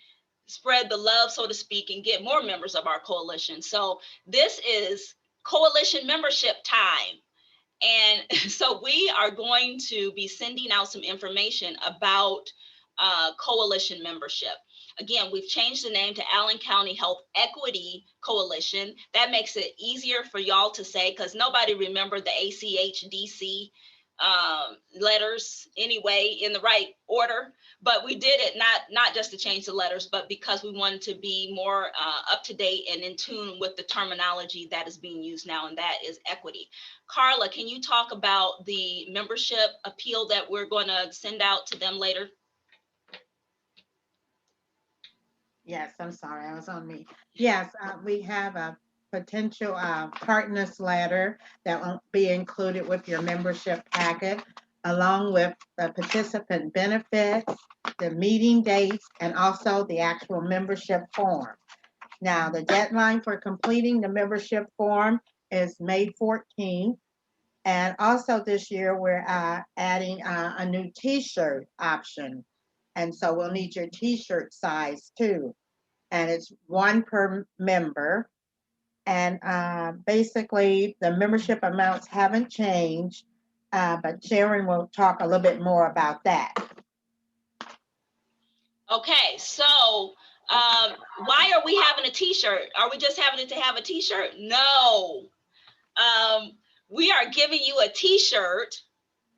the love, so to speak, and get more members of our coalition. So this is coalition membership time. And so we are going to be sending out some information about coalition membership. Again, we've changed the name to Allen County Health Equity Coalition. That makes it easier for y'all to say, because nobody remembered the ACHDC letters anyway in the right order. But we did it not just to change the letters, but because we wanted to be more up to date and in tune with the terminology that is being used now, and that is equity. Carla, can you talk about the membership appeal that we're going to send out to them later? Yes, I'm sorry, I was on me. Yes, we have a potential partners letter that will be included with your membership packet, along with the participant benefits, the meeting dates, and also the actual membership form. Now, the deadline for completing the membership form is May 14th. And also this year, we're adding a new t-shirt option. And so we'll need your t-shirt size too. And it's 1 per member. And basically the membership amounts haven't changed, but Sharon will talk a little bit more about that. Okay, so why are we having a t-shirt? Are we just having it to have a t-shirt? No. We are giving you a t-shirt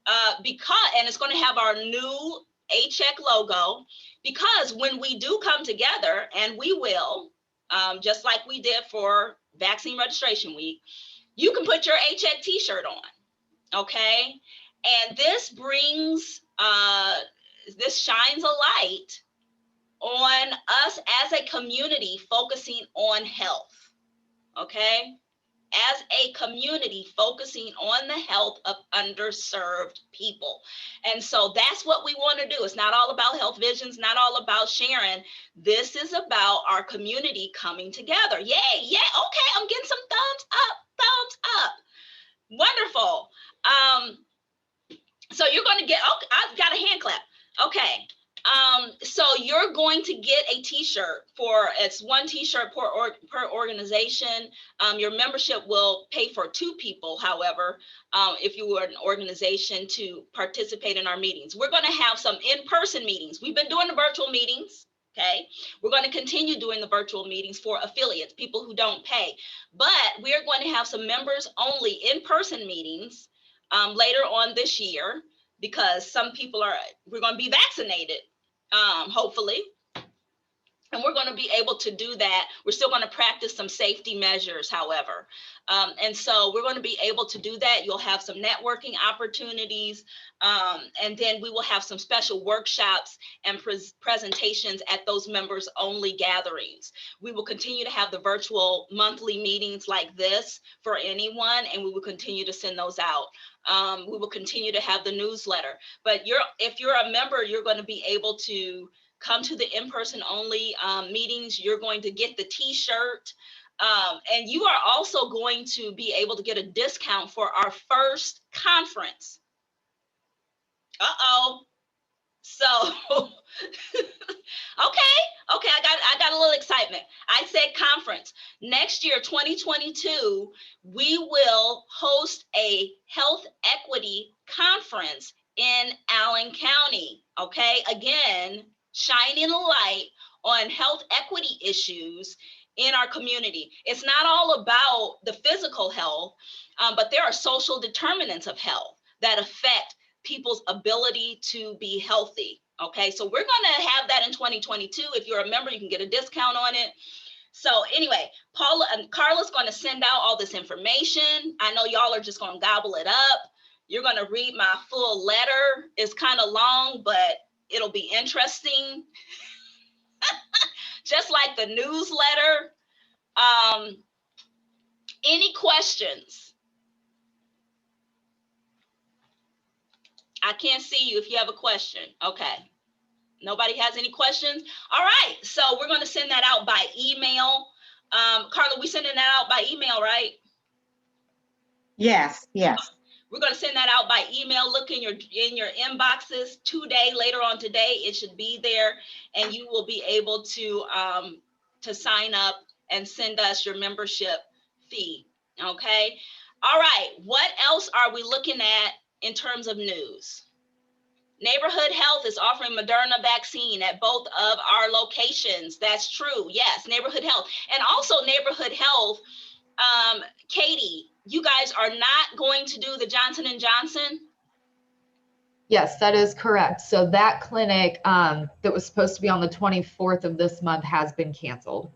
and it's going to have our new ACHEC logo, because when we do come together, and we will, just like we did for Vaccine Registration Week, you can put your ACHEC t-shirt on, okay? And this brings, this shines a light on us as a community focusing on health, okay? As a community focusing on the health of underserved people. And so that's what we want to do. It's not all about HealthVisions, not all about Sharon. This is about our community coming together. Yay, yeah, okay, I'm getting some thumbs up. Wonderful. So you're going to get, okay, I've got a hand clap. Okay. So you're going to get a t-shirt it's 1 t-shirt per organization. Your membership will pay for 2 people, however, if you were an organization to participate in our meetings. We're going to have some in-person meetings. We've been doing the virtual meetings, okay? We're going to continue doing the virtual meetings for affiliates, people who don't pay. But we are going to have some members only in-person meetings later on this year, because some people we're going to be vaccinated, hopefully. And we're going to be able to do that. We're still going to practice some safety measures, however. And so we're going to be able to do that. You'll have some networking opportunities. And then we will have some special workshops and presentations at those members only gatherings. We will continue to have the virtual monthly meetings like this for anyone, and we will continue to send those out. We will continue to have the newsletter. But if you're a member, you're going to be able to come to the in-person only meetings. You're going to get the t-shirt. And you are also going to be able to get a discount for our first conference. Uh-oh. So, okay, I got a little excitement. I said conference. Next year, 2022, we will host a health equity conference in Allen County. Okay, again, shining a light on health equity issues in our community. It's not all about the physical health, but there are social determinants of health that affect people's ability to be healthy. Okay, so we're gonna have that in 2022. If you're a member, you can get a discount on it. So anyway, Paula and Carla's gonna send out all this information. I know y'all are just gonna gobble it up. You're gonna read my full letter. It's kind of long, but it'll be interesting. Just like the newsletter. Any questions? I can't see you if you have a question. Okay. Nobody has any questions? All right. So we're going to send that out by email. Carla, we sending that out by email, right? Yes, yes. We're going to send that out by email. Look in your inboxes later on today. It should be there, and you will be able to sign up and send us your membership fee. Okay. All right. What else are we looking at in terms of news? Neighborhood Health is offering Moderna vaccine at both of our locations. That's true. Yes, Neighborhood Health. And also Neighborhood Health, Katie, you guys are not going to do the Johnson & Johnson? Yes, that is correct. So that clinic that was supposed to be on the 24th of this month has been canceled.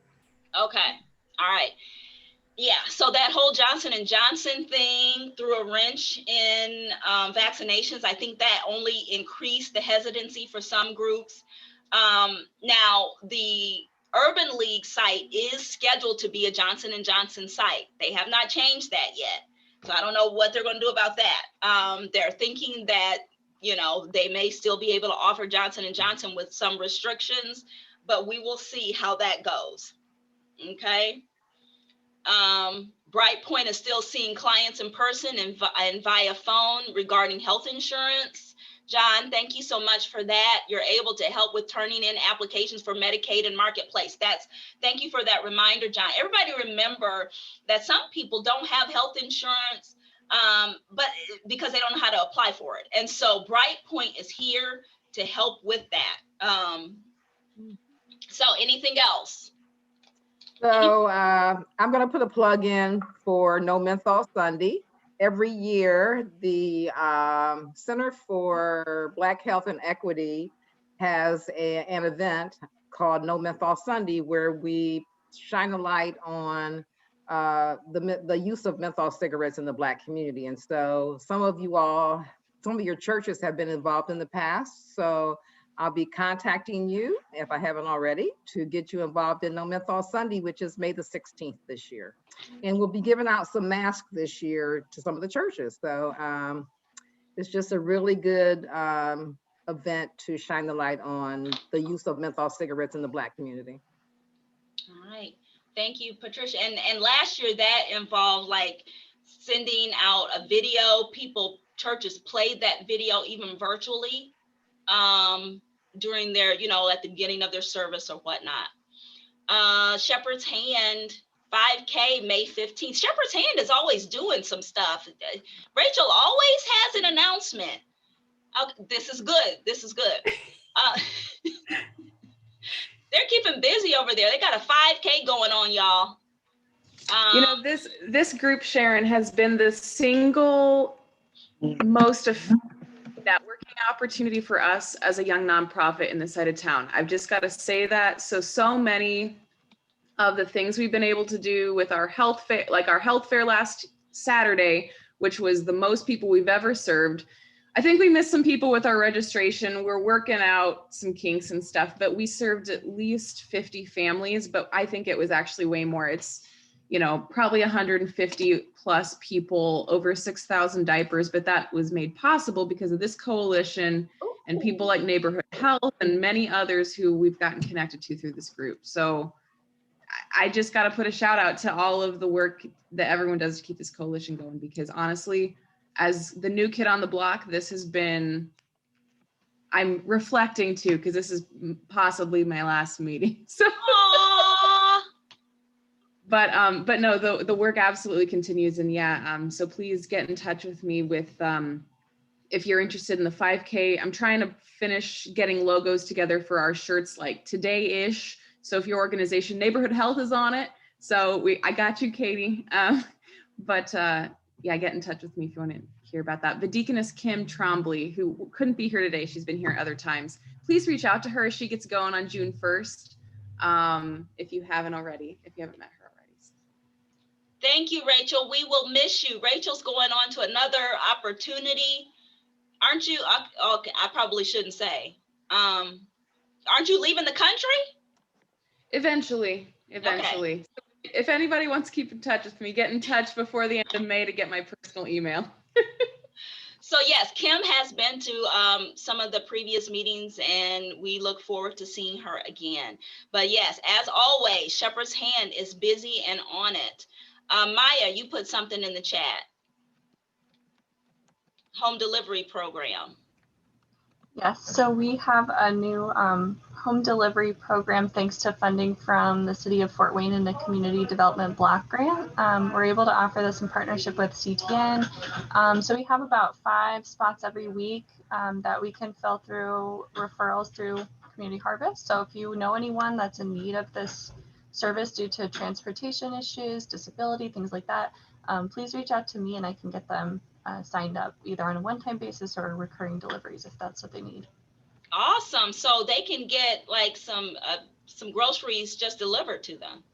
Okay. All right. Yeah, so that whole Johnson & Johnson thing threw a wrench in vaccinations. I think that only increased the hesitancy for some groups. Now, the Urban League site is scheduled to be a Johnson & Johnson site. They have not changed that yet. So I don't know what they're going to do about that. They're thinking that, you know, they may still be able to offer Johnson & Johnson with some restrictions, but we will see how that goes. Okay. BrightPoint is still seeing clients in person and via phone regarding health insurance. John, thank you so much for that. You're able to help with turning in applications for Medicaid and Marketplace. Thank you for that reminder, John. Everybody remember that some people don't have health insurance, but because they don't know how to apply for it. And so BrightPoint is here to help with that. So anything else? So I'm going to put a plug in for No Menthol Sunday. Every year, the Center for Black Health and Equity has an event called No Menthol Sunday, where we shine a light on the use of menthol cigarettes in the Black community. And so some of your churches have been involved in the past. So I'll be contacting you, if I haven't already, to get you involved in No Menthol Sunday, which is May the 16th this year. And we'll be giving out some masks this year to some of the churches. So it's just a really good event to shine the light on the use of menthol cigarettes in the Black community. All right. Thank you, Patricia. And last year that involved like sending out a video. Churches played that video even virtually. During their, at the beginning of their service or whatnot. Shepherd's Hand 5K, May 15th. Shepherd's Hand is always doing some stuff. Rachel always has an announcement. This is good. This is good. They're keeping busy over there. They got a 5K going on, y'all. This group, Sharon, has been the single most that working opportunity for us as a young nonprofit in this side of town. I've just got to say that. So many of the things we've been able to do with our health fair, like our health fair last Saturday, which was the most people we've ever served. I think we missed some people with our registration. We're working out some kinks and stuff, but we served at least 50 families, but I think it was actually way more. It's, you know, probably 150 plus people, over 6,000 diapers, but that was made possible because of this coalition and people like Neighborhood Health and many others who we've gotten connected to through this group. So I just got to put a shout out to all of the work that everyone does to keep this coalition going, because honestly, as the new kid on the block, this has been, I'm reflecting too, because this is possibly my last meeting. So, but no, the work absolutely continues. And yeah, so please get in touch with me with, if you're interested in the 5K. I'm trying to finish getting logos together for our shirts like today-ish. So if your organization, Neighborhood Health, is on it. So I got you, Katie. Yeah, get in touch with me if you want to hear about that. The Deaconess Kim Trombley, who couldn't be here today, she's been here other times. Please reach out to her as she gets going on June 1st, if you haven't already, if you haven't met her already. Thank you, Rachel. We will miss you. Rachel's going on to another opportunity. Aren't you? Okay, I probably shouldn't say. Aren't you leaving the country? Eventually. Okay. If anybody wants to keep in touch with me, get in touch before the end of May to get my personal email. So yes, Kim has been to some of the previous meetings, and we look forward to seeing her again. But yes, as always, Shepherd's Hand is busy and on it. Maya, you put something in the chat. Home delivery program. Yes, so we have a new home delivery program thanks to funding from the City of Fort Wayne and the Community Development Block Grant. We're able to offer this in partnership with CTN. So we have about 5 spots every week that we can fill through referrals through Community Harvest. So if you know anyone that's in need of this service due to transportation issues, disability, things like that, please reach out to me and I can get them signed up either on a one-time basis or recurring deliveries if that's what they need. Awesome. So they can get like some groceries just delivered to them.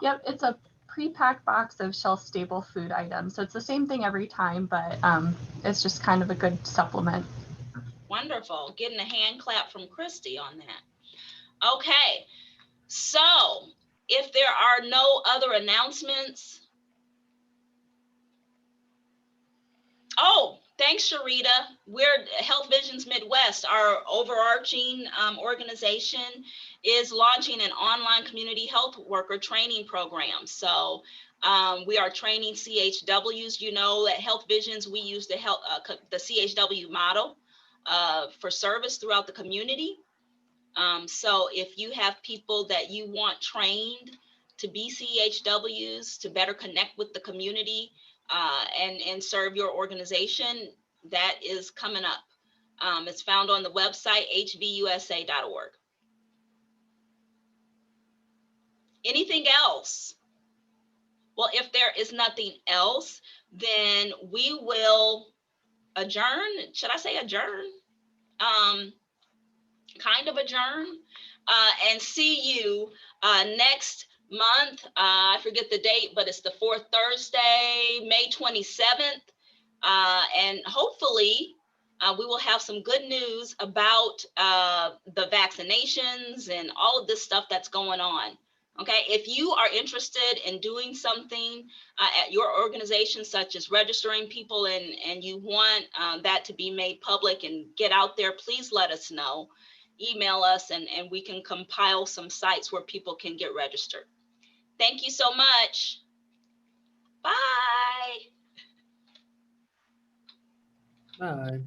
Yep, it's a pre-packed box of shelf-stable food items. So it's the same thing every time, but it's just kind of a good supplement. Wonderful. Getting a hand clap from Christy on that. Okay. So if there are no other announcements. Oh, thanks, Sharita. We're HealthVisions Midwest, our overarching organization, is launching an online community health worker training program. So we are training CHWs. You know, at HealthVisions, we use the CHW model for service throughout the community. So if you have people that you want trained to be CHWs, to better connect with the community, and serve your organization, that is coming up. It's found on the website, hvusa.org. Anything else? Well, if there is nothing else, then we will adjourn. Should I say adjourn? Kind of adjourn, and see you next month. I forget the date, but it's the 4th Thursday, May 27th. And hopefully we will have some good news about the vaccinations and all of this stuff that's going on. Okay, if you are interested in doing something at your organization, such as registering people, and you want that to be made public and get out there, please let us know. Email us and we can compile some sites where people can get registered. Thank you so much. Bye. Bye.